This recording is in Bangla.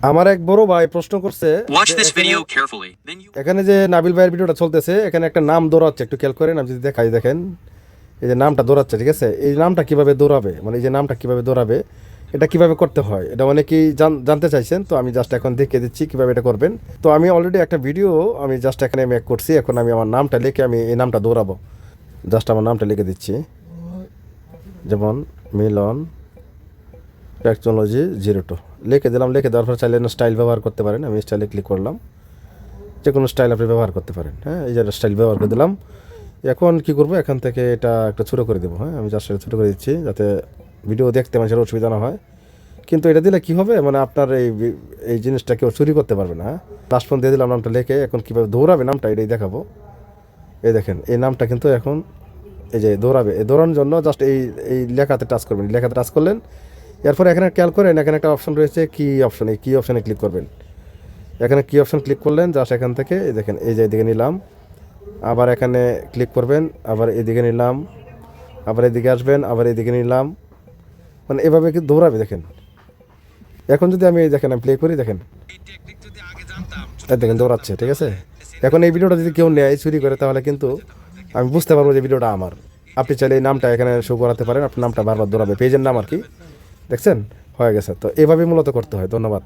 আমার এক বড় ভাই প্রশ্ন করছে Watch যে this এখানে video carefully. Then you এখানে যে নাবিল ভাইয়ের ভিডিওটা চলতেছে, এখানে একটা নাম দৌড়াচ্ছে, একটু খেয়াল করেন, আমি যদি দেখাই, দেখেন এই যে নামটা দৌড়াচ্ছে, ঠিক আছে? এই নামটা কিভাবে দৌড়াবে, মানে এই যে নামটা কিভাবে দৌড়াবে, এটা কিভাবে করতে হয়, এটা অনেকেই জানতে চাইছেন। তো আমি জাস্ট এখন দেখিয়ে দিচ্ছি কিভাবে এটা করবেন। তো আমি অলরেডি একটা ভিডিও আমি জাস্ট এখানে মেক করছি। এখন আমি আমার নামটা লিখে আমি এই নামটা দৌড়াবো। জাস্ট আমার নামটা লিখে দিচ্ছি, যেমন মিলন টেকনোলজি 02 লিখে দিলাম। লিখে দেওয়ার পর চাইলে স্টাইল ব্যবহার করতে পারেন। আমি স্টাইলে ক্লিক করলাম, যে কোনো স্টাইল আপনি ব্যবহার করতে পারেন। হ্যাঁ, এই যে স্টাইল ব্যবহার করে দিলাম। এখন কি করব, এখান থেকে এটা একটা ছোটো করে দেবো। হ্যাঁ, আমি জাস্ট এটা ছোটো করে দিচ্ছি যাতে ভিডিও দেখতে মানুষের অসুবিধা না হয়। কিন্তু এটা দিলে কি হবে, মানে আপনার এই জিনিসটা কেউ চুরি করতে পারবে না। হ্যাঁ, লাস্ট ফোন দিয়ে দিলাম নামটা লিখে। এখন কীভাবে দৌড়াবে নামটা এটাই দেখাবো। এই দেখেন, এই নামটা কিন্তু এখন এই যে দৌড়াবে। এই দৌড়ানোর জন্য জাস্ট এই লেখাতে টাচ করবেন। লেখাতে টাচ করলেন, এরপরে এখানে খেয়াল করেন, এখানে একটা অপশন রয়েছে কি অপশন। এই কি অপশানে ক্লিক করবেন। এখানে কি অপশন ক্লিক করলেন, জাস্ট এখান থেকে এই দেখেন, এই যে এদিকে নিলাম, আবার এখানে ক্লিক করবেন, আবার এদিকে নিলাম, আবার এদিকে আসবেন, আবার এদিকে নিলাম, মানে এভাবে কি দৌড়াবে দেখেন। এখন যদি আমি দেখেন আমি প্লে করি, দেখেন দেখেন দৌড়াচ্ছে, ঠিক আছে? এখন এই ভিডিওটা যদি কেউ নেয় চুরি করে, তাহলে কিন্তু আমি বুঝতে পারবো যে ভিডিওটা আমার। আপনি চাইলে এই নামটা এখানে শো করাতে পারেন, আপনার নামটা বারবার দৌড়াবে, পেজের নাম আর কি। দেখছেন, হয়ে গেছে। তো এভাবেই মূলত করতে হয়। ধন্যবাদ।